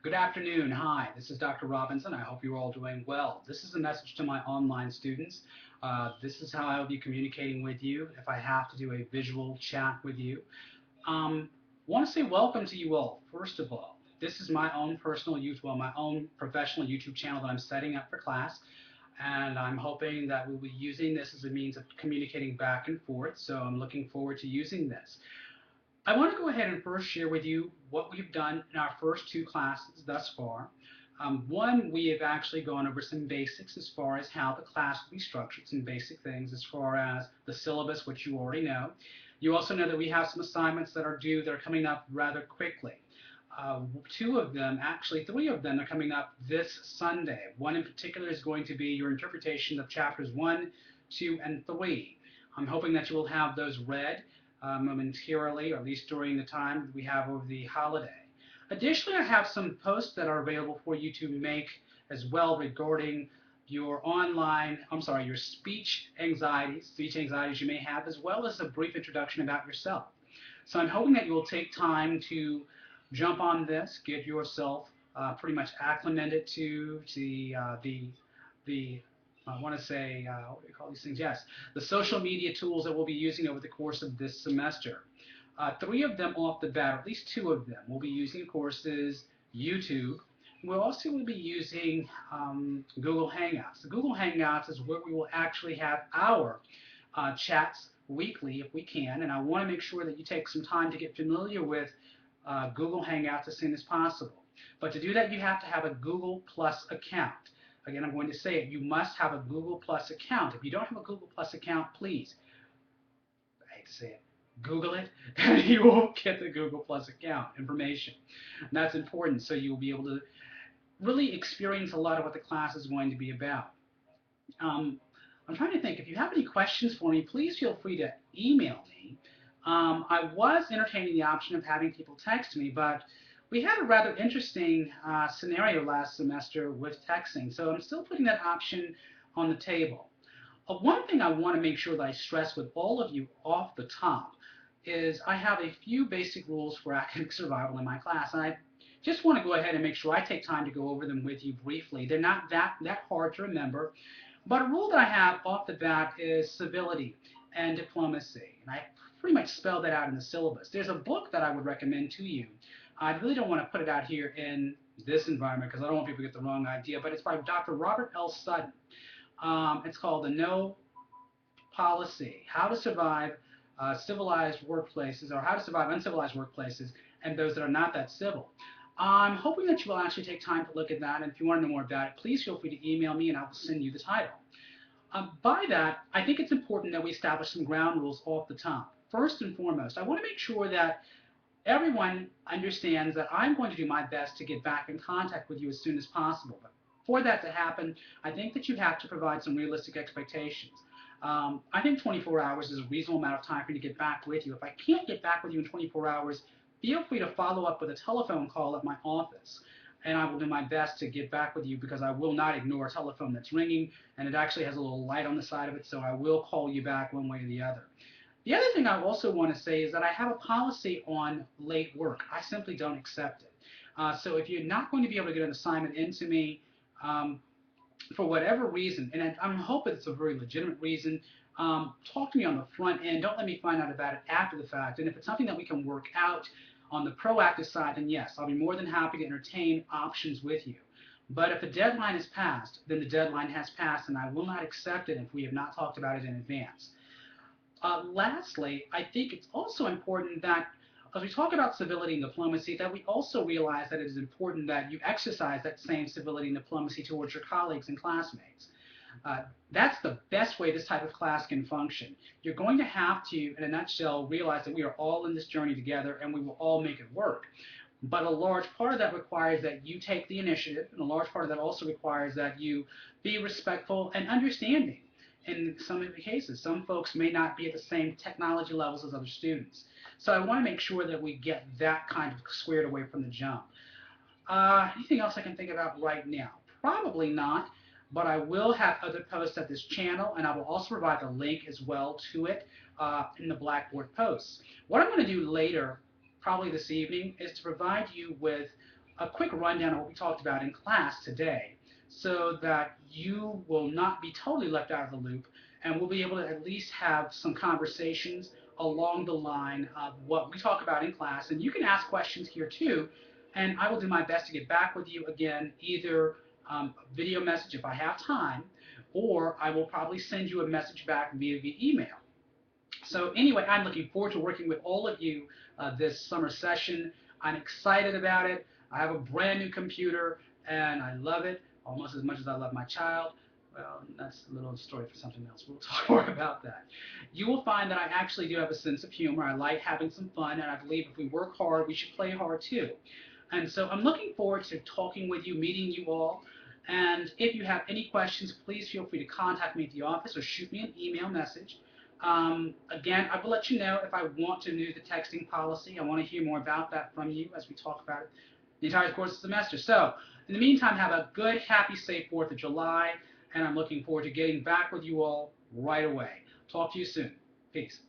Good afternoon. Hi, this is Dr. Robinson. I hope you're all doing well. This is a message to my online students. This is how I will be communicating with you if I have to do a visual chat with you. Want to say welcome to you all, first of all. This is my own personal my own professional YouTube channel that I'm setting up for class, and I'm hoping that we'll be using this as a means of communicating back and forth, so I'm looking forward to using this. I want to go ahead and first share with you what we've done in our first two classes thus far. One, we have actually gone over some basics as far as how the class will be structured, some basic things as far as the syllabus, which you already know. You also know that we have some assignments that are due that are coming up rather quickly. Two of them, actually three of them, are coming up this Sunday. One in particular is going to be your interpretation of chapters 1, 2, and 3. I'm hoping that you will have those read momentarily, or at least during the time we have over the holiday. Additionally, I have some posts that are available for you to make as well regarding your speech anxieties you may have, as well as a brief introduction about yourself. So I'm hoping that you will take time to jump on this, get yourself pretty much acclimated to the I want to say, what do you call these things? Yes, the social media tools that we'll be using over the course of this semester. Three of them off the bat, or at least two of them, we'll be using, of course, is YouTube. We'll also be using Google Hangouts. The Google Hangouts is where we will actually have our chats weekly if we can, and I want to make sure that you take some time to get familiar with Google Hangouts as soon as possible. But to do that, you have to have a Google Plus account. Again, I'm going to say it. You must have a Google Plus account. If you don't have a Google Plus account, please, I hate to say it, Google it, and you will get the Google Plus account information. And that's important, so you'll be able to really experience a lot of what the class is going to be about. Um, I'm trying to think. If you have any questions for me, please feel free to email me. I was entertaining the option of having people text me, but we had a rather interesting scenario last semester with texting, so I'm still putting that option on the table. One thing I want to make sure that I stress with all of you off the top is I have a few basic rules for academic survival in my class, and I just want to go ahead and make sure I take time to go over them with you briefly. They're not that hard to remember, but a rule that I have off the bat is civility and diplomacy, and I pretty much spell that out in the syllabus. There's a book that I would recommend to you. I really don't want to put it out here in this environment because I don't want people to get the wrong idea, but it's by Dr. Robert L. Sutton. It's called The No Policy: How to Survive Civilized Workplaces, or How to Survive Uncivilized Workplaces and Those That Are Not That Civil. I'm hoping that you will actually take time to look at that, and if you want to know more about it, please feel free to email me and I will send you the title. By that, I think it's important that we establish some ground rules off the top. First and foremost, I want to make sure that everyone understands that I'm going to do my best to get back in contact with you as soon as possible. But for that to happen, I think that you have to provide some realistic expectations. I think 24 hours is a reasonable amount of time for me to get back with you. If I can't get back with you in 24 hours, feel free to follow up with a telephone call at my office. And I will do my best to get back with you because I will not ignore a telephone that's ringing, and it actually has a little light on the side of it, so I will call you back one way or the other. The other thing I also want to say is that I have a policy on late work. I simply don't accept it. So if you're not going to be able to get an assignment into me um, for whatever reason, and I'm hoping it's a very legitimate reason, talk to me on the front end. Don't let me find out about it after the fact. And if it's something that we can work out on the proactive side, then yes, I'll be more than happy to entertain options with you. But if a deadline is passed, then the deadline has passed, and I will not accept it if we have not talked about it in advance. Lastly, I think it's also important that as we talk about civility and diplomacy, that we also realize that it is important that you exercise that same civility and diplomacy towards your colleagues and classmates. Uh, that's the best way this type of class can function. You're going to have to, in a nutshell, realize that we are all in this journey together and we will all make it work. But a large part of that requires that you take the initiative, and a large part of that also requires that you be respectful and understanding. In some of the cases, some folks may not be at the same technology levels as other students. So I want to make sure that we get that kind of squared away from the jump. Anything else I can think about right now? Probably not, but I will have other posts at this channel, and I will also provide a link as well to it in the Blackboard posts. What I'm going to do later, probably this evening, is to provide you with a quick rundown of what we talked about in class today so that you will not be totally left out of the loop and we'll be able to at least have some conversations along the line of what we talk about in class. And you can ask questions here too, and I will do my best to get back with you again, either video message if I have time, or I will probably send you a message back via email. So anyway, I'm looking forward to working with all of you this summer session. I'm excited about it. I have a brand new computer and I love it almost as much as I love my child. Well, that's a little story for something else. We'll talk more about that. You will find that I actually do have a sense of humor. I like having some fun, and I believe if we work hard, we should play hard too. And so I'm looking forward to talking with you, meeting you all. And if you have any questions, please feel free to contact me at the office or shoot me an email message. Again, I will let you know if I want to do the texting policy. I want to hear more about that from you as we talk about it the entire course of the semester. So, in the meantime, have a good, happy, safe 4th of July, and I'm looking forward to getting back with you all right away. Talk to you soon. Peace.